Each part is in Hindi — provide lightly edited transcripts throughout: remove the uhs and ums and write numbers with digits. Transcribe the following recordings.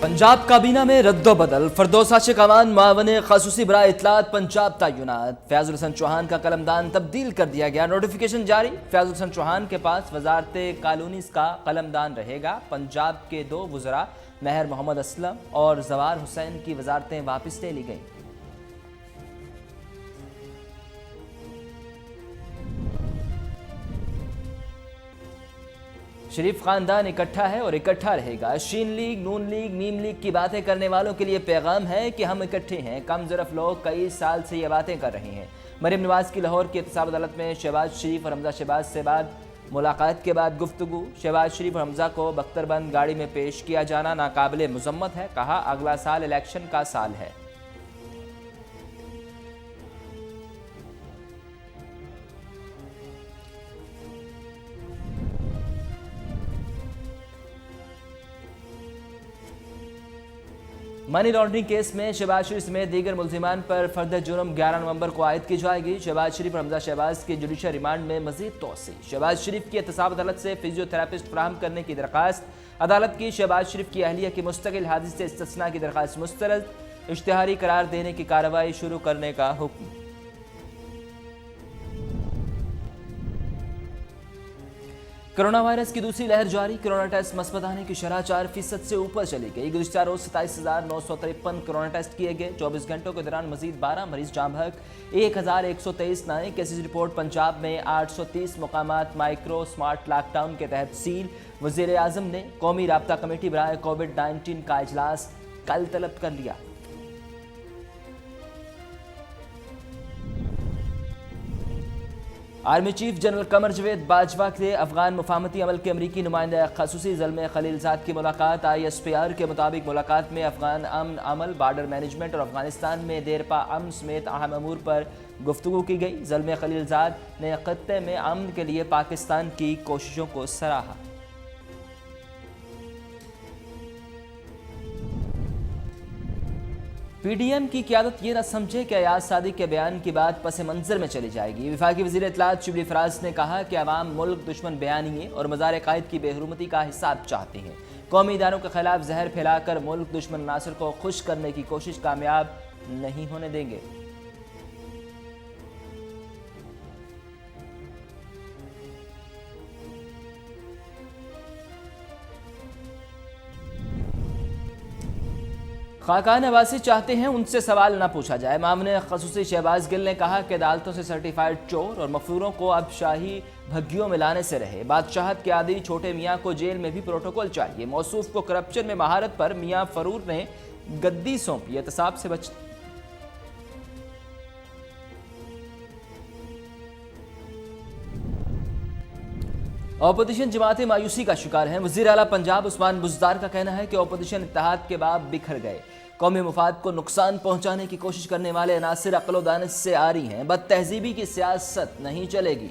पंजाब काबीना में रद्दोबदल, फरदौसा कमान मावन खसूसी बरा इतलात पंजाब तयनात। फयाजुल हसन चौहान का कलमदान तब्दील कर दिया गया, नोटिफिकेशन जारी। फयाजुल हसन चौहान के पास वजारत कॉलोनीज का कलमदान रहेगा। पंजाब के 2 वज़रा महर मोहम्मद असलम और जवार हुसैन की वजारतें वापस ले ली गईं। शरीफ खानदान इकट्ठा है और इकट्ठा रहेगा। शीन लीग, नून लीग, नीम लीग की बातें करने वालों के लिए पैगाम है कि हम इकट्ठे हैं। कम ज़रफ़ लोग कई साल से ये बातें कर रहे हैं। मरीम नवाज की लाहौर की एहतसाब अदालत में शहबाज शरीफ और हमजा शहबाज से बाद मुलाकात के बाद गुफ्तगू। शहबाज शरीफ और हमजा को बख्तरबंद गाड़ी में पेश किया जाना नाकाबिले मुज़म्मत है। कहा, अगला साल इलेक्शन का साल है। मनी लॉन्ड्रिंग केस में शहबाज शरीफ समेत दीगर मुल्जिमान पर फर्द जुर्म 11 नवंबर को आयद की जाएगी। शहबाज शरीफ और हमजा शहबाज के जुडिशल रिमांड में मजीद तोसी। शहबाज शरीफ की एहतसाब अदालत से फिजियोथेरापिस्ट फराहम करने की दरख्वास्त अदालत की। शहबाज शरीफ की अहलिया की मुस्तकिल हादिस से इस्तिस्ना की दरख्वास्त मुस्तरद। इश्तिहारी करार देने की कार्रवाई शुरू करने का हुक्म। कोरोना वायरस की दूसरी लहर जारी। कोरोना टेस्ट मस्बत आने की शरह 4% से ऊपर चली गई। गुज़िश्ता रोज 27,953 कोरोना टेस्ट किए गए। 24 घंटों के दौरान मजीद 12 मरीज जाँ बहक। 1,123 नए केसेज रिपोर्ट। पंजाब में 830 मकामात माइक्रो स्मार्ट लॉकडाउन के तहत सील। वज़ीर आज़म ने कौमी राब्ता कमेटी बराए कोविड-19 का इजलास कल तलब कर लिया। आर्मी चीफ जनरल कमर जवेद बाजवा के अफगान मुफाहमती अमल के अमरीकी नुमाइंदा खसूसी ज़ल्मे खलीलजाद की मुलाकात। ISPR के मुताबिक मुलाकात में अफगान अमन अमल, बार्डर मैनेजमेंट और अफगानिस्तान में देरपा अमन समेत अहम अमूर पर गुफ्तगू की गई। ज़ल्मे खलीलजाद ने खत्ते में अमन के लिए पाकिस्तान की कोशिशों को सराहा। PDM की क़यादत ये न समझे कि अयाज सादिक के बयान की बात पस मंजर में चली जाएगी। वफाकी वज़ीर इत्तलात शिबली फराज ने कहा कि अवाम मुल्क दुश्मन बयानिए और मज़ार कायद की बेहरुमती का हिसाब चाहते हैं। कौमी इदारों के खिलाफ जहर फैलाकर मुल्क दुश्मन नासिर को खुश करने की कोशिश कामयाब नहीं होने देंगे। खाकान नवासी चाहते हैं उनसे सवाल न पूछा जाए। मामले खसूसी शहबाज गिल ने कहा कि अदालतों से सर्टिफाइड चोर और मफरूरों को अब शाही भग्गियों में लाने से रहे। बादशाहत के आदि छोटे मियाँ को जेल में भी प्रोटोकॉल चाहिए। मौसूफ को करप्शन में महारत पर मियाँ फरूर ने गद्दी सौंपी। एहतसाब से बच अपोजिशन जमातें मायूसी का शिकार हैं। वज़ीर आला पंजाब उस्मान बुज़दार का कहना है कि अपोजिशन इत्तेहाद के बाद बिखर गए। कौमी मुफाद को नुकसान पहुंचाने की कोशिश करने वाले अनासिर अक्ल व दानिश से आ रही हैं। बदतहजीबी की सियासत नहीं चलेगी।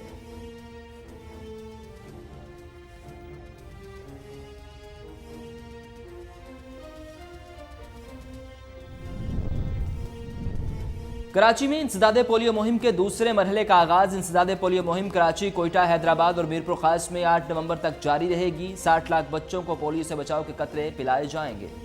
कराची में इंसदादे पोलियो मुहिम के दूसरे मरहले का आगाज। इंसदादे पोलियो मुहिम कराची, कोयटा, हैदराबाद और मीरपुर खास में 8 नवंबर तक जारी रहेगी। 60 लाख बच्चों को पोलियो से बचाव के कतरे पिलाए जाएंगे।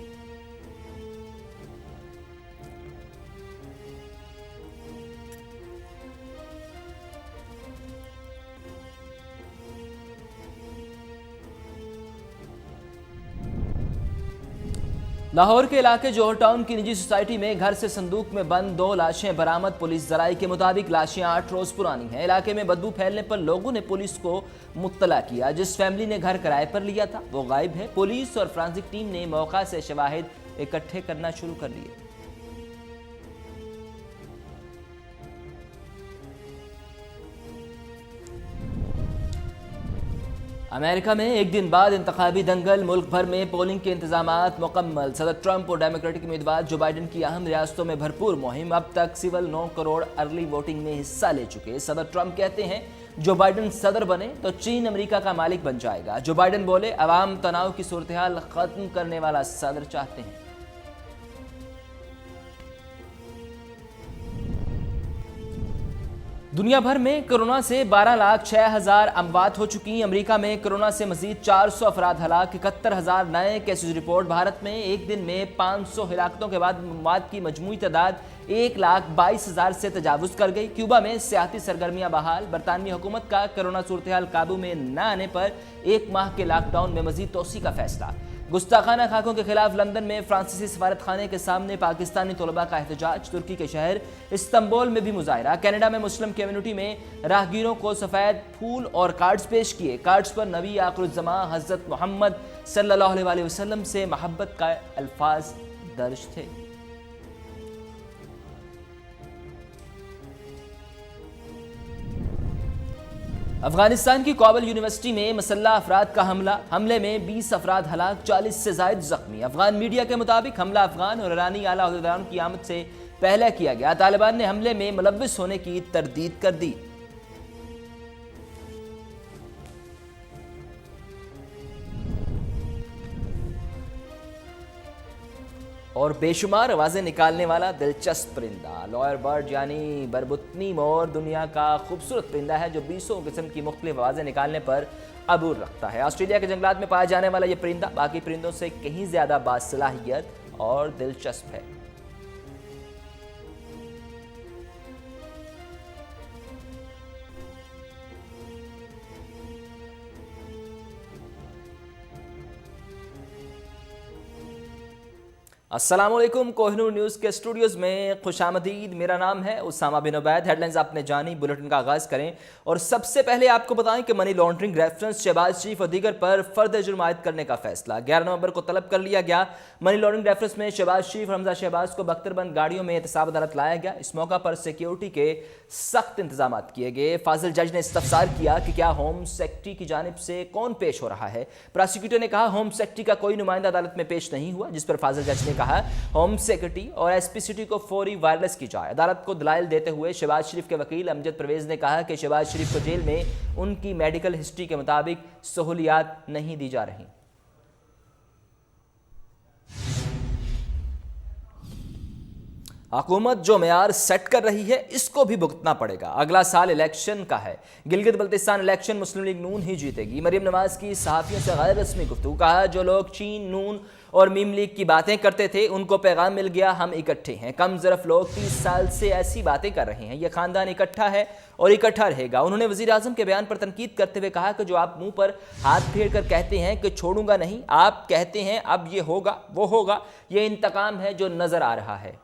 लाहौर के इलाके जोहर टाउन की निजी सोसाइटी में घर से संदूक में बंद 2 लाशें बरामद। पुलिस जराये के मुताबिक लाशें 8 रोज पुरानी हैं। इलाके में बदबू फैलने पर लोगों ने पुलिस को मुत्तला किया। जिस फैमिली ने घर किराए पर लिया था वो गायब है। पुलिस और फ्रांसिक टीम ने मौका से शवाहिद इकट्ठे करना शुरू कर दिए। अमेरिका में एक दिन बाद इंतखाबी दंगल। मुल्क भर में पोलिंग के इंतजामात मुकम्मल। सदर ट्रंप और डेमोक्रेटिक उम्मीदवार जो बाइडन की अहम रियासतों में भरपूर मुहिम। अब तक सिविल 9 करोड़ अर्ली वोटिंग में हिस्सा ले चुके। सदर ट्रंप कहते हैं जो बाइडन सदर बने तो चीन अमेरिका का मालिक बन जाएगा। जो बाइडन बोले अवाम तनाव की सूरत हाल खत्म करने वाला सदर चाहते हैं। दुनिया भर में कोरोना से 12,06,000 अमवात हो चुकी। अमेरिका में कोरोना से मजीद 400 अफराद हलाक, 71,000 नए केसेज रिपोर्ट। भारत में एक दिन में 500 हिलाकतों के बाद अमवात की मजमूई तादाद 1,22,000 से तजावुज कर गई। क्यूबा में सियासी सरगर्मियां बहाल। बरतानवी हुकूमत का कोरोना सूरत हाल काबू में न आने पर 1 माह के लॉकडाउन में मजीद तोसी का फैसला। गुस्ताखाना खाकों के खिलाफ लंदन में फ्रांसीसी सफारत खाने के सामने पाकिस्तानी तलबा का एहतजाज। तुर्की के शहर इस्तांबुल में भी मुजाहरा। कनाडा में मुस्लिम कम्युनिटी में राहगीरों को सफ़ेद फूल और कार्ड्स पेश किए। कार्ड्स पर नबी आखिरुज़्ज़मा हज़रत मोहम्मद सल्लल्लाहु अलैहि वसल्लम से मोहब्बत का अल्फाज दर्ज थे। अफगानिस्तान की काबुल यूनिवर्सिटी में मसल्ला अफराद का हमले में 20 अफराद हलाक, 40 से जायद जख्मी। अफगान मीडिया के मुताबिक हमला अफगान और ईरानी आला अहदेदारों की आमद से पहले किया गया। तालिबान ने हमले में मुलव्विस होने की तरदीद कर दी। और बेशुमार आवाज़ें निकालने वाला दिलचस्प परिंदा लॉयर बर्ड यानी बरबुतनी मोर दुनिया का खूबसूरत परिंदा है जो 20 किस्म की मुख्तलिफ आवाज़ें निकालने पर अबूर रखता है। ऑस्ट्रेलिया के जंगलात में पाया जाने वाला यह परिंदा बाकी परिंदों से कहीं ज़्यादा बासलाहियत और दिलचस्प है। अस्सलामुअलैकुम, कोहिनूर न्यूज़ के स्टूडियोज़ में खुशामदीद। मेरा नाम है उसामा बिन उबैद। हेडलाइंस आपने जानी, बुलेटिन का आगाज़ करें और सबसे पहले आपको बताएं कि मनी लॉन्ड्रिंग रेफरेंस शहबाज शरीफ और दीगर पर फर्द जुर्म आयद करने का फैसला 11 नवंबर को तलब कर लिया गया। मनी लॉन्ड्रिंग रेफरेंस में शहबाज शरीफ और हमजा शहबाज को बख्तरबंद गाड़ियों में एहतसाब अदालत लाया गया। इस मौका पर सिक्योरिटी के सख्त इंतजाम किए गए। फाजिल जज ने इस्तफसार किया कि क्या होम सेक्रेटरी की जानिब से कौन पेश हो रहा है। प्रोसिक्यूटर ने कहा होम सेक्रेटरी का कोई नुमाइंदा अदालत में पेश नहीं हुआ, जिस पर फाजिल जज ने कहा होम सेक्रेटरी और एसपी सिटी को फौरी वायरलेस की जाए। अदालत को दलाइल देते हुए शहबाज शरीफ के वकील अमजद परवेज ने कहा कि शहबाज शरीफ को जेल में उनकी मेडिकल हिस्ट्री के मुताबिक सहूलियात नहीं दी जा रही। हुकूमत जो मेयार सेट कर रही है इसको भी भुगतना पड़ेगा। अगला साल इलेक्शन का है। गिलगित बल्तिस्तान इलेक्शन मुस्लिम लीग नून ही जीतेगी। मरियम नवाज की सहाफियों से गैर रस्मी गुफ्तगू। कहा जो लोग चीन, नून और मीम लीग की बातें करते थे उनको पैगाम मिल गया, हम इकट्ठे हैं। कम ज़रफ लोग 30 साल से ऐसी बातें कर रहे हैं। यह खानदान इकट्ठा है और इकट्ठा रहेगा। उन्होंने वज़ीर आज़म के बयान पर तनकीद करते हुए कहा कि जो आप मुंह पर हाथ फेर कर कहते हैं कि छोड़ूंगा नहीं, आप कहते हैं अब ये होगा वो होगा, ये इंतकाम है जो नज़र आ रहा है।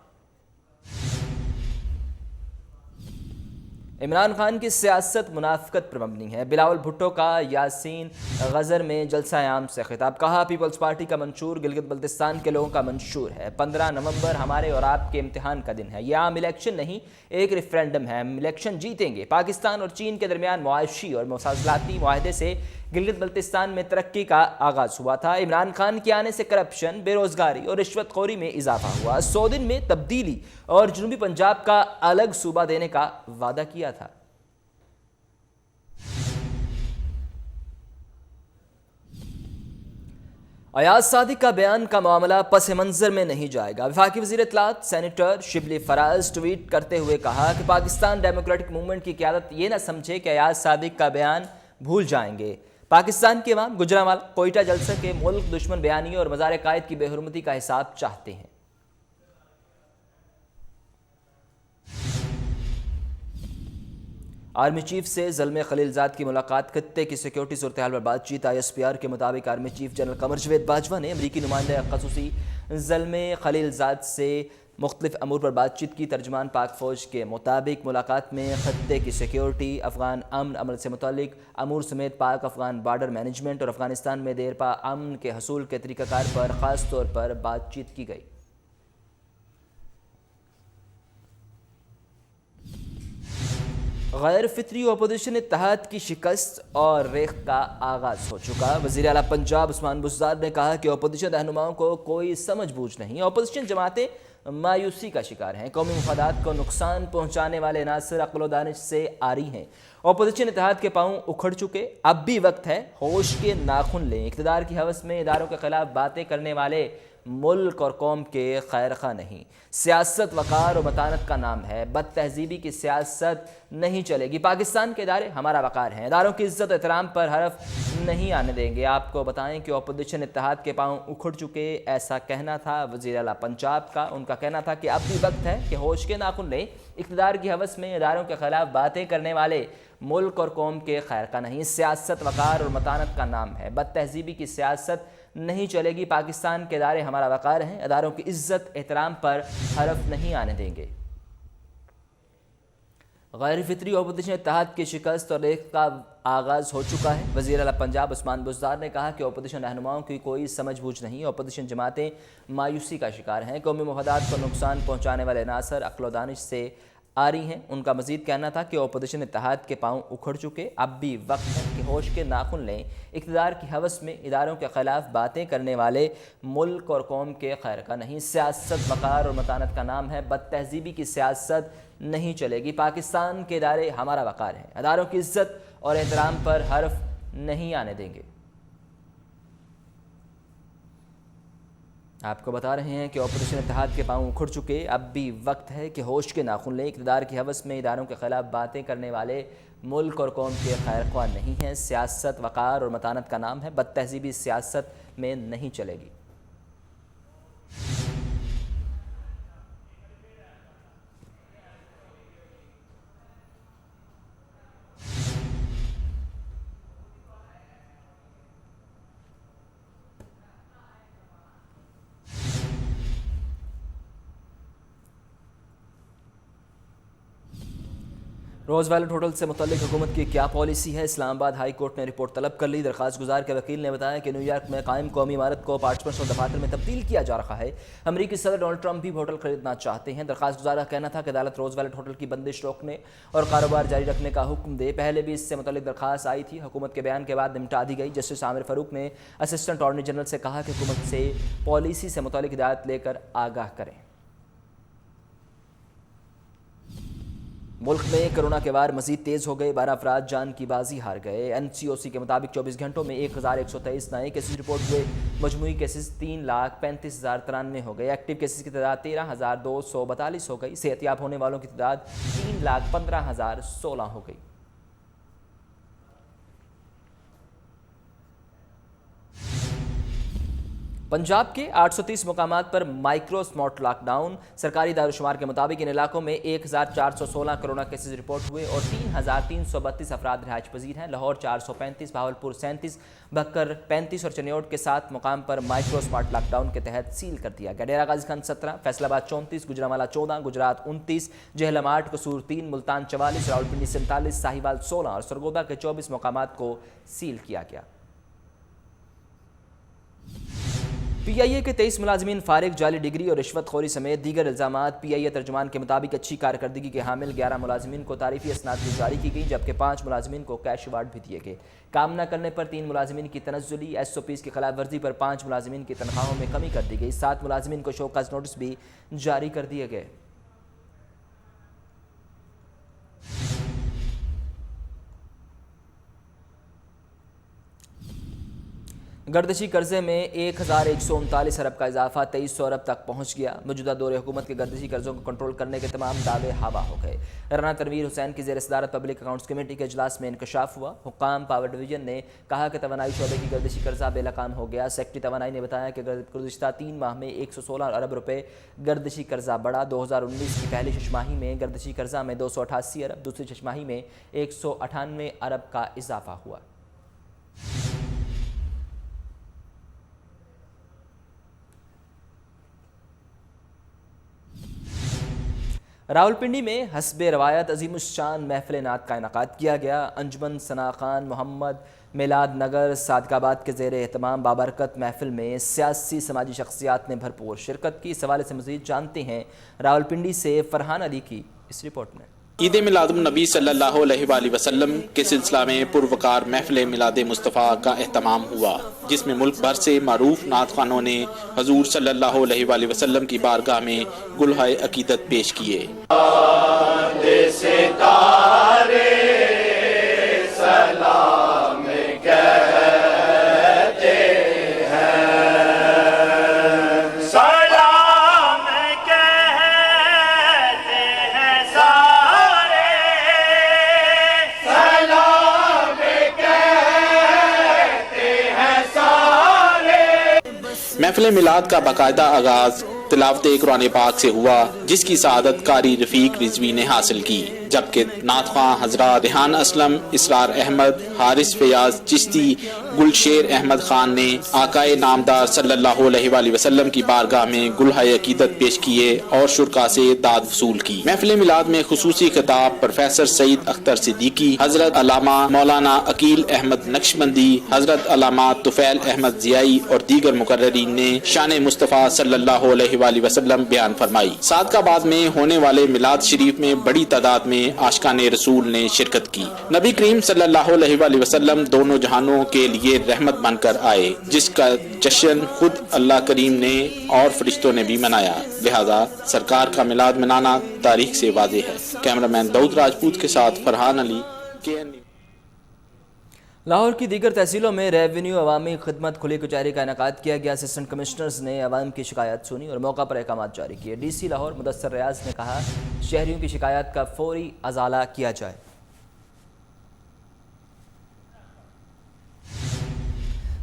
इमरान खान की सियासत मुनाफिकत पर मबनी है। बिलावल भुट्टो का यासीन गज़र में जलसा आम से खिताब। कहा पीपल्स पार्टी का मंशूर गिलगित बल्तिस्तान के लोगों का मंशूर है। 15 नवंबर हमारे और आपके इम्तिहान का दिन है। यह आम इलेक्शन नहीं, एक रेफरेंडम है। हम इलेक्शन जीतेंगे। पाकिस्तान और चीन के दरमियान मुआशी और मुसासलाती मुआहदे से गिलगित बल्तिस्तान में तरक्की का आगाज हुआ था। इमरान खान के आने से करप्शन, बेरोजगारी और रिश्वतखोरी में इजाफा हुआ। 100 दिन में तब्दीली और जनूबी पंजाब का अलग सूबा देने का वादा किया था। अयाज सादिक का बयान का मामला पस मंजर में नहीं जाएगा। वफाकी वज़ीर इत्तलात सेनेटर शिबली फराज ट्वीट करते हुए कहा कि पाकिस्तान डेमोक्रेटिक मूवमेंट की क़यादत ये न समझे कि अयाज सादिक का बयान भूल जाएंगे। पाकिस्तान के अवाम गुजरांवाला कोयटा जलसे के मुल्क दुश्मन बयानियों और मज़ार कायद की बेहुरमती का हिसाब चाहते हैं। आर्मी चीफ से ज़ल्मे खलीलजाद की मुलाकात। खत्ते की सिक्योरिटी सूरत हाल पर बातचीत। ISPR के मुताबिक आर्मी चीफ जनरल कमर जवेद बाजवा ने अमरीकी नुमाइंदा खसूसी ज़ल्मे खलीलजाद से मुख्तलिफ अमूर पर बातचीत की। तर्जमान पाक फ़ौज के मुताबिक मुलाकात में खत्ते की सिक्योरिटी, अफ़गान अमन अमल से मुतल्लिक अमूर समेत पाक अफ़गान बार्डर मैनेजमेंट और अफ़गानिस्तान में देरपा अमन के हसूल के तरीक़ाकार पर ख़ास तौर पर बातचीत की गई। गैर फितरी अपोजिशन इत्तेहाद की शिकस्त और रेख का आगाज़ हो चुका। वज़ीर आला पंजाब उस्मान बुज़दार ने कहा कि अपोजिशन रहनुमाओं को कोई समझ बूझ नहीं। अपोजिशन जमातें मायूसी का शिकार हैं। कौमी मफादात को नुकसान पहुँचाने वाले नासिर अक्ल व दानिश से आरी हैं। अपोजिशन इत्तेहाद के पाँव उखड़ चुके। अब भी वक्त है होश के नाखुन लें। इक़्तिदार की हवस में इदारों के खिलाफ बातें करने वाले मुल्क और कौम के खैर खा नहीं। सियासत वक़ार और मतानत का नाम है, बद तहजीबी की सियासत नहीं चलेगी। पाकिस्तान के इदारे हमारा वक़ार हैं, इदारों की इज़्ज़त एहतराम पर हरफ नहीं आने देंगे। आपको बताएं कि अपोजिशन इत्तेहाद के पाँव उखड़ चुके, ऐसा कहना था वज़ीर आला पंजाब का। उनका कहना था कि अब भी वक्त है कि होश के नाखुन लें। इक़्तिदार की हवस में इदारों के ख़िलाफ़ बातें करने वाले मुल्क और कौम के खैर का नहीं। सियासत वक़ार और मतानत का नाम है, बद तहजीबी की सियासत नहीं चलेगी। पाकिस्तान के इदारे हमारा वक़ार हैं, इदारों की इज़्ज़त एहतराम पर हरफ नहीं आने देंगे। गैर फितरी अपोजिशन इत्तेहाद की शिकस्त और एक का आगाज़ हो चुका है। वज़ीर आला पंजाब उस्मान बुज़दार ने कहा कि अपोजिशन रहनुमाओं की कोई समझ बूझ नहीं। अपोजिशन जमातें मायूसी का शिकार हैं, कौमी मफादात को नुकसान पहुँचाने वाले नासर अक्ल दानिश से आ रही हैं। उनका मजीद कहना था कि अपोजिशन इत्तेहाद के पाँव उखड़ चुके, अब भी वक्त है कि होश के नाखुन लें। इक़्तिदार की हवस में इदारों के ख़िलाफ़ बातें करने वाले मुल्क और कौम के खैर का नहीं। सियासत वक़ार और मतानत का नाम है, बद तहजीबी की सियासत नहीं चलेगी। पाकिस्तान के इदारे हमारा वक़ार हैं, इदारों की इज़्ज़त और एहतराम पर हरफ नहीं आने देंगे। आपको बता रहे हैं कि अपोजिशन इत्तेहाद के पाँव उखड़ चुके, अब भी वक्त है कि होश के नाखुन लें। इक़्तिदार की हवस में इदारों के ख़िलाफ़ बातें करने वाले मुल्क और कौम के खैर ख्वाह नहीं हैं। सियासत वक़ार और मतानत का नाम है, बद तहजीबी सियासत में नहीं चलेगी। रोज़ वैलेट होटल से मुतल्लिक हुकूमत की क्या पॉलिसी है। इस्लामाबाद हाई कोर्ट ने रिपोर्ट तलब कर ली। दरख्वास्त गुजार के वकील ने बताया कि न्यूयॉर्क में कायम कौमी इमारत को अपार्टमेंट्स और दफातर में तब्दील किया जा रहा है। अमरीकी सदर डोनाल्ड ट्रंप भी होटल खरीदना चाहते हैं। दरख्वास्त गुजार का कहना था कि अदालत रोज़ वैलेट होटल की बंदिश रोकने और कारोबार जारी रखने का हुक्म दे। पहले भी इससे मुतल्लिक दरख्वास्त आई थी, हुकूमत के बयान के बाद निपटा दी गई। जस्टिस आमिर फ़ारूक ने असिस्टेंट अटॉर्नी जनरल से कहा कि हुकूमत से पॉलिसी से मुतल्लिक हिदायत लेकर आगाह करें। मुल्क में कोरोना के वार मजीद तेज़ हो गए, 12 अफराद जान की बाजी हार गए। NCOC के मुताबिक 24 घंटों में 1123 नए केसेस रिपोर्ट हुए। मजमूई केसेस 3,35,093 हो गए। एक्टिव केसेस की तादाद 13,242 हो गई। सेहतियाब होने वालों की तादाद 3,15,016 हो गई। पंजाब के 830 मुकामात पर माइक्रो स्मार्ट लॉकडाउन। सरकारी दारुशुमार के मुताबिक इन इलाकों में 1416 कोरोना केसेज रिपोर्ट हुए और 3332 अफराद रिहाइश पजीर हैं। लाहौर 435, बहावलपुर 37, बक्कर 35 और चनियोट के 7 मुकाम पर माइक्रो स्मार्ट लॉकडाउन के तहत सील कर दिया गया। डेरा गाजी खान 17, फैसलाबाद 34, गुजरांवाला 14, गुजरात 29, जहलम 8, कसूर 3, मुल्तान 44, रावलपिंडी 47, साहिवाल 16 और सरगोदा के 24 मुकामात को सील किया गया। PIA के 23 मुलाजमीन फारिग, जाली डिग्री और रिश्वतखोरी समेत दीगर इल्ज़ामात। PIA तर्जुमान के मुताबिक अच्छी कारकर्दगी के हामिल 11 मुलाजमीन को तारीफी असनाद भी जारी की गई, जबकि 5 मुलाजमीन को कैश अवार्ड भी दिए गए। काम न करने पर 3 मुलाजमीन की तनज़्ज़ुली, SOPs की खिलाफ वर्जी पर 5 मुलाजमीन की तनख्वाहों में कमी कर दी गई। 7 मुलाजमीन को शोकॉज नोटिस भी जारी कर दिए गए। गर्दिशी कर्जे में 1139 अरब का इजाफा 2300 अरब तक पहुँच गया। मौजूदा दौरे हुकूमत के गर्दिशी कर्जों को कंट्रोल करने के तमाम दावे हवा हो गए। राना तनवीर हुसैन की ज़ेर सदारत पब्लिक अकाउंट्स कमेटी के इजलास में इंकशाफ हुआ। हुक्काम पावर डिवीजन ने कहा कि तवानाई शोबे की गर्दिशी कर्जा बेलकाम हो गया। सेक्रेटरी तवानाई ने बताया कि गुज़िश्ता 3 माह में 116 अरब रुपये गर्दिशी कर्जा बढ़ा। 2019 की पहली छमाही में गर्दिशी कर्जा में 288 अरब, दूसरी छमाही में 198 अरब का इजाफा हुआ। रावलपिंडी में हस्बे रवायत अजीमुश्शान महफिल नात का इनकाद किया गया। अंजुमन सना खान मोहम्मद मिलाद नगर सादकाबाद के ज़ेर एहतमाम बाबरकत महफिल में सियासी समाजी शख्सियात ने भरपूर शिरकत की। इस हवाले से मज़ीद जानते हैं रावलपिंडी से फरहान अली की इस रिपोर्ट में। ईद मिलादुन नबी सल्लल्लाहु अलैहि वसल्लम के सिलसिला में पुरवकार महफिल मिलाद मुस्तफ़ा का एहतमाम हुआ, जिसमें मुल्क भर से मारूफ नात खानों ने हजूर सल्लल्लाहु अलैहि वसल्लम की बारगाह में गुलहाए अकीदत पेश किए। महफिल मिलाद का बाकायदा आगाज तिलावत कुरान पाक से हुआ, जिसकी सआदत कारी रफीक रिजवी ने हासिल की, जबकि नात ख्वां हजरा रेहान असलम, इसरार अहमद, हारिस फयाज चिश्ती, गुलशेर अहमद खान ने आकाए नामदार सल्लल्लाहु अलैहि वसल्लम की बारगाह में गुलहाए अकीदत पेश किए और शुरका से दाद वसूल की। महफिल मिलाद में खुसूसी खिताब प्रोफेसर सईद अख्तर सिद्दीकी, हजरत अल्लामा मौलाना अकील अहमद नक्शबंदी, हजरत अल्लामा तुफैल अहमद जियाई और दीगर मुकर्ररीन ने शान मुस्तफ़ा सल्लल्लाहु अलैहि वसल्लम बयान फरमाई। सादकाबाद में होने वाले मिलाद शरीफ में बड़ी तादाद में आशिकान रसूल ने शिरकत की। नबी करीम सल्लल्लाहु अलैहि वसल्लम दोनों जहानों के लिए रहमत बनकर आए, जिसका जश्न खुद अल्लाह करीम ने और फरिश्तों ने भी मनाया। लिहाजा सरकार का मिलाद मनाना तारीख से वाज़ेह है। कैमरामैन दाऊद राजपूत के साथ फरहान अली, KN। लाहौर की दीगर तहसीलों में रेवेन्यू अवामी खिदमत खुली कचहरी का इनेकाद किया गया। असिस्टेंट कमिश्नर्स ने अवाम की शिकायत सुनी और मौका पर अहकाम जारी किए। DC लाहौर मुदस्सर रियाज ने कहा, शहरियों की शिकायत का फौरी अजाला किया जाए।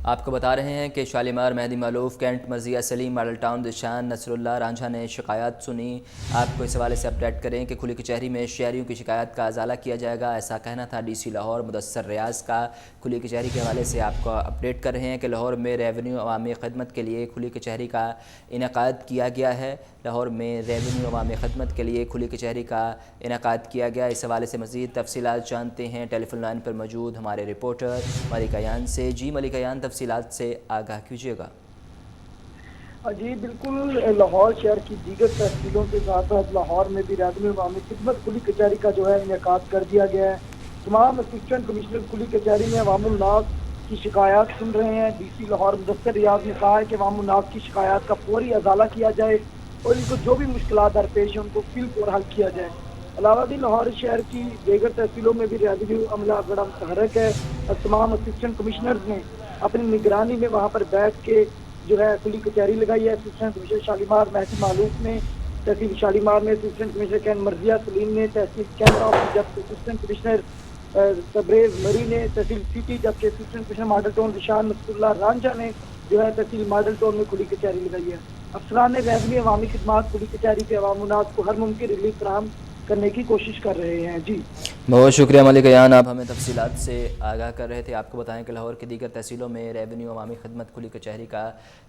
आपको बता रहे हैं कि Shalimar, Mehdi Maluf, Cantt, Marzia Saleem, Model Town, दिशान, नसरुल्लाह, रांझा ने शिकायत सुनी। आपको इस हवाले से अपडेट करें कि खुली कचहरी में शहरियों की शिकायत का अजाला किया जाएगा, ऐसा कहना था DC लाहौर मुदस्सर रियाज का। खुली कचहरी के हवाले से आपको अपडेट कर रहे हैं कि लाहौर में रेवेन्यू अवामी खिदमत के लिए खुली कचहरी का इनेकाद किया गया है। लाहौर में रेवेन्यू अवामी खिदमत के लिए खुली कचहरी का इनेकाद किया गया। इस हवाले से मज़ीद तफसीलात जानते हैं टेलीफोन लाइन पर मौजूद हमारे रिपोर्टर मलिका यान से। जी मलिका यान, तफसीलात से आगाह कीजिएगा। जी बिल्कुल, लाहौर शहर की दीगर तहसीलों के साथ साथ लाहौर में भी रेवेन्यू अवामी खिदमत खुली कचहरी का जो है इनेकाद कर दिया गया है। तमाम असिस्टेंट कमिश्नर खुली कचहरी में अवामुल नास की शिकायत सुन रहे हैं। DC लाहौर मुदस्सर रियाज ने कहा है कि अवामुल नास की शिकायत का फौरी अजाला किया जाए और इनको जो भी मुश्किलात दरपेश है उनको फिल हल किया जाए। अलावा भी लाहौर शहर की दीगर तहसीलों में भी रेवेन्यू अमला बड़ा मुतहरक है और तमाम असिस्टेंट कमिश्नर्स ने अपनी निगरानी में वहाँ पर बैठ के जो है खुली कचहरी लगाई है। असिस्टेंट कमिश्नर शालीमार मेहदी मालूफ ने, तहसील शालीमार में असिस्टेंट कमिश्नर कैन मर्जिया सलीम ने, तहसील कैमरा जबकि असिस्टेंट कमिश्नर तब्रेज मरी ने, तहसील सिटी जबकि असिस्टेंट कमिश्नर मॉडल टाउन निशान नसरुल्लाह रांझा ने जो है तहसील मॉडल टाउन में खुली कचहरी लगाई है। अफसरान ने रेवेन्यू अवामी खिदमत खुली कचहरी के अवाम उन्नास को हर मुमकिन रिलीफ फराहम करने की कोशिश कर रहे हैं। जी बहुत शुक्रिया मलिक यान, आप हमें तफसीलात से आगाह कर रहे थे। आपको बताएं कि लाहौर की दीगर तहसीलों में रेवेन्यू अवामी खिदमत खुली कचहरी का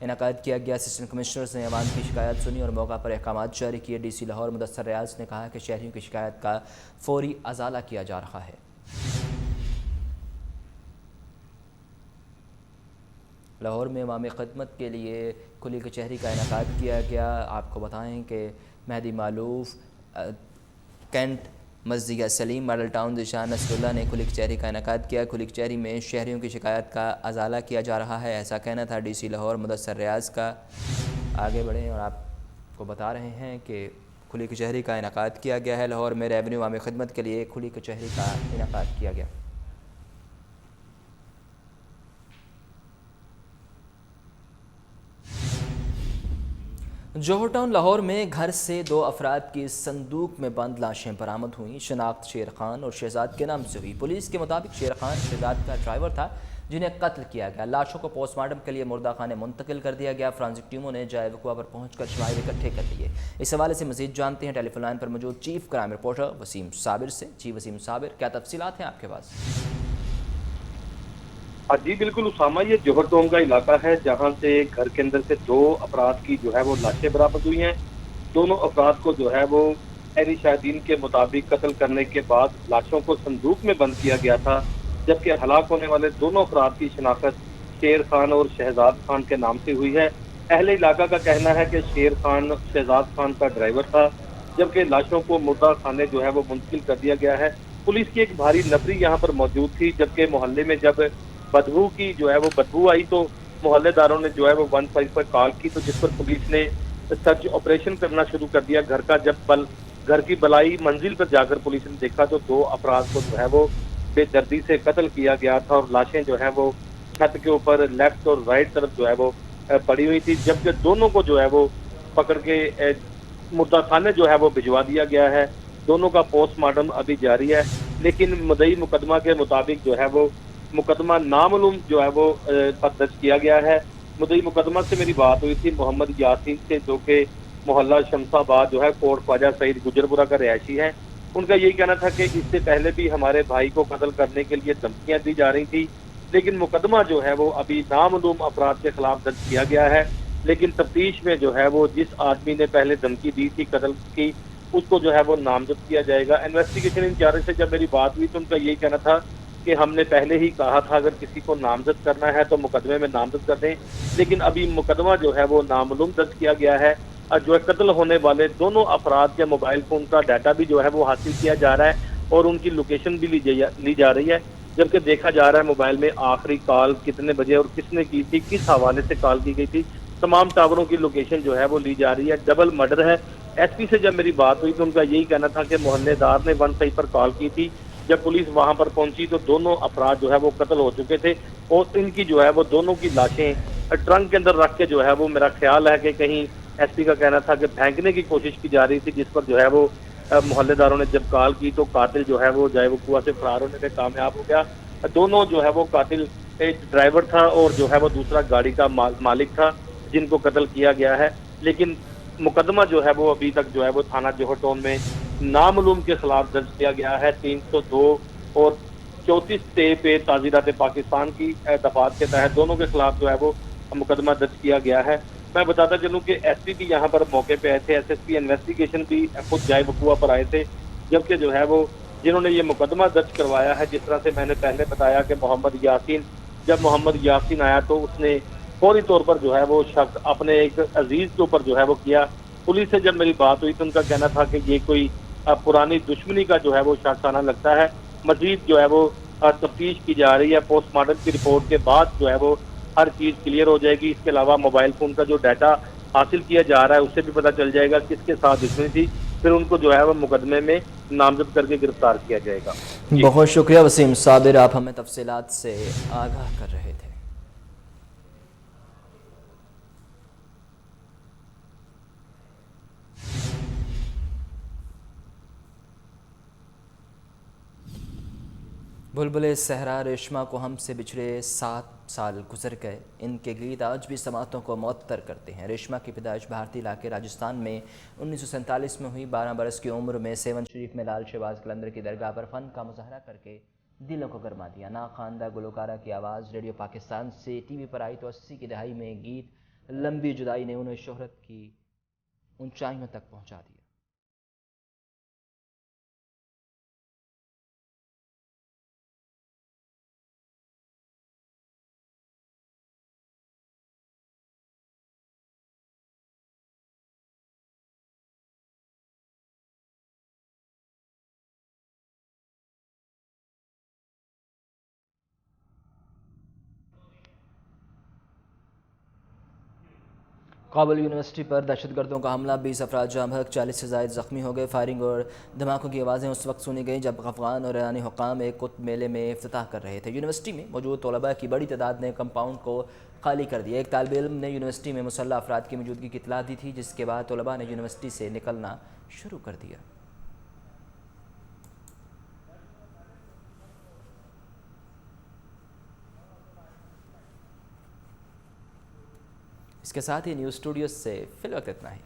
इनेकाद किया गया। असिस्टेंट कमिश्नर्स ने अवाम की शिकायत सुनी और मौका पर अहकाम जारी किए। DC लाहौर मुदस्सर रियाज ने कहा कि शहरियों की शिकायत का फौरी अजाला किया जा रहा है। लाहौर में अवामी खिदमत के लिए खुली कचहरी का इनेकाद किया गया। आपको बताएं कि मेहदी मालूफ, कैंट, मस्जिद सलीम, मॉडल टाउन, दिशान, नसरुल्लाह ने खुली कचहरी का इनेकाद किया। खुली कचहरी में शहरियों की शिकायत का अजाला किया जा रहा है, ऐसा कहना था DC लाहौर मुदस्सर रियाज का। आगे बढ़ें और आपको बता रहे हैं कि खुली कचहरी का इनेकाद किया गया है। लाहौर में रेवेन्यू अवामी खिदमत के लिए खुली कचहरी का इनेकाद किया गया। जौहर टाउन लाहौर में घर से 2 अफराद की संदूक में बंद लाशें बरामद हुई। शनाख्त शेर खान और शहजाद के नाम से हुई। पुलिस के मुताबिक शेर खान शहजाद का ड्राइवर था जिन्हें कत्ल किया गया। लाशों को पोस्टमार्टम के लिए मुर्दा खाने मुंतकिल कर दिया गया। फ्रांसिक टीमों ने जाए वकुआ पर पहुंचकर शवाहिद इकट्ठे कर लिए। इस हवाले से मजीद जानते हैं टेलीफोन लाइन पर मौजूद chief crime reporter Waseem Sabir से। जी वसीम साबिर, क्या तफसीलात हैं आपके पास? जी बिल्कुल उसामा, ये जौहर टाउन का इलाका है जहां से घर के अंदर से 2 अफराद की जो है वो लाशें बरामद हुई हैं। दोनों अफराद को जो है वो एहरी शाहिदीन के मुताबिक कत्ल करने के बाद लाशों को संदूक में बंद किया गया था, जबकि हलाक होने वाले दोनों अफराद की शनाख्त शेर खान और शहजाद खान के नाम से हुई है। अहले इलाका का कहना है कि शेर खान शहजाद खान का ड्राइवर था, जबकि लाशों को मुर्दा खाने जो है वो मुंतकिल कर दिया गया है। पुलिस की एक भारी नफरी यहाँ पर मौजूद थी, जबकि मोहल्ले में जब बदबू की जो है वो बदबू आई तो मोहल्लेदारों ने जो है वो 155 पर कॉल की, तो जिस पर पुलिस ने सर्च ऑपरेशन करना शुरू कर दिया घर का। जब घर की बलाई मंजिल पर जाकर पुलिस ने देखा तो 2 अफराद को जो है वो बेदर्दी से कत्ल किया गया था और लाशें जो है वो छत के ऊपर लेफ्ट और राइट तरफ जो है वो पड़ी हुई थी, जबकि दोनों को जो है वो पकड़ के मुर्दा खाने जो है वो भिजवा दिया गया है। दोनों का पोस्टमार्टम अभी जारी है, लेकिन मुद्दई मुकदमा के मुताबिक जो है वो मुकदमा नामालूम जो है वो दर्ज किया गया है। मुद्दई मुकदमा से मेरी बात हुई थी मोहम्मद यासीन से, जो कि मोहल्ला शमसाबाद जो है कोट ख्वाजा सईद गुजरपुरा का रिहायशी है। उनका यही कहना था कि इससे पहले भी हमारे भाई को कत्ल करने के लिए धमकियां दी जा रही थी, लेकिन मुकदमा जो है वो अभी नामालूम अपराध के खिलाफ दर्ज किया गया है। लेकिन तफ्तीश में जो है वो जिस आदमी ने पहले धमकी दी थी कत्ल की, उसको जो है वो नामजद किया जाएगा। इन्वेस्टिगेशन इंचार्ज से जब मेरी बात हुई तो उनका यही कहना था कि हमने पहले ही कहा था अगर किसी को नामजद करना है तो मुकदमे में नामजद कर दें, लेकिन अभी मुकदमा जो है वो नामालूम दर्ज किया गया है। और जो है कत्ल होने वाले दोनों अफराद के मोबाइल फोन का डाटा भी जो है वो हासिल किया जा रहा है और उनकी लोकेशन भी ली जा रही है, जबकि देखा जा रहा है मोबाइल में आखिरी कॉल कितने बजे और किसने की थी, किस हवाले से कॉल की गई थी, तमाम टावरों की लोकेशन जो है वो ली जा रही है। डबल मर्डर है। एसपी से जब मेरी बात हुई तो उनका यही कहना था कि मोहल्लेदार ने 1 पर कॉल की थी। जब पुलिस वहां पर पहुंची तो दोनों अपराध जो है वो कत्ल हो चुके थे और इनकी जो है वो दोनों की लाशें ट्रंक के अंदर रख के जो है वो मेरा ख्याल है कि कहीं एसपी का कहना था कि फेंकने की कोशिश की जा रही थी, जिस पर जो है वो मोहल्लेदारों ने जब कॉल की तो कातिल जो है वो जाए वो कुआं से फरार होने में कामयाब हो गया। दोनों जो है वो कातिल एक ड्राइवर था और जो है वो दूसरा गाड़ी का मालिक था, जिनको कत्ल किया गया है। लेकिन मुकदमा जो है वो अभी तक जो है वो थाना जोहर टाउन में नामालूम के खिलाफ दर्ज किया गया है। 302 और 34 पे ताजीरात पाकिस्तान की दफात के तहत दोनों के खिलाफ जो है वो मुकदमा दर्ज किया गया है। मैं बताता चलूं कि एसपी भी यहाँ पर मौके पे आए थे, एसएसपी इन्वेस्टिगेशन भी खुद जाए वकुआ पर आए थे, जबकि जो है वो जिन्होंने ये मुकदमा दर्ज करवाया है, जिस तरह से मैंने पहले बताया कि मोहम्मद यासीन, जब मोहम्मद यासीन आया तो उसने फौरी तौर पर जो है वो शक अपने एक अजीज के ऊपर जो है वो किया। पुलिस से जब मेरी बात हुई तो उनका कहना था कि ये कोई पुरानी दुश्मनी का जो है वो शाखाना लगता है। मजीद जो है वो तफ्तीश की जा रही है। पोस्टमार्टम की रिपोर्ट के बाद जो है वो हर चीज़ क्लियर हो जाएगी। इसके अलावा मोबाइल फ़ोन का जो डाटा हासिल किया जा रहा है उससे भी पता चल जाएगा किसके साथ दुश्मनी थी, फिर उनको जो है वो मुकदमे में नामजद करके गिरफ्तार किया जाएगा। बहुत शुक्रिया वसीम साबिर, आप हमें तफसीलात से आगाह कर रहे थे। बुलबुले सहरा रेशमा को हमसे बिछड़े 7 साल गुजर गए, इनके गीत आज भी समातों को मुअत्तर करते हैं। रेशमा की पैदाइश भारतीय इलाके राजस्थान में 1947 में हुई। 12 बरस की उम्र में सेवन शरीफ में लाल शहबाज कलंदर की दरगाह पर फ़न का मुजाहरा करके दिलों को गरमा दिया। नाखानदा गुलकारा की आवाज़ रेडियो पाकिस्तान से टीवी पर आई तो 80 की दहाई में गीत लंबी जुदाई ने उन्हें शोहरत की ऊंचाइयों तक पहुँचा दिया। काबुल यूनिवर्सिटी पर दहशतगर्दों का हमला, 20 अफराद जाँ बहक, 40 से ज़ायद ज़ख्मी हो गए। फायरिंग और धमाकों की आवाज़ें उस वक्त सुनी गई जब अफगान और ईरानी हुक्काम एक कुतुब मेले में इफ्तिताह कर रहे थे। यूनिवर्सिटी में मौजूद तलबा की बड़ी तादाद ने कंपाउंड को खाली कर दिया। एक तालिब इल्म ने यूनिवर्सिटी में मुसल्लह अफराद की मौजूदगी की इत्तला दी थी, जिसके बाद तलबा ने यूनिवर्सिटी से निकलना शुरू कर दिया। इसके साथ ही न्यूज़ स्टूडियो से फिलवक्त इतना ही।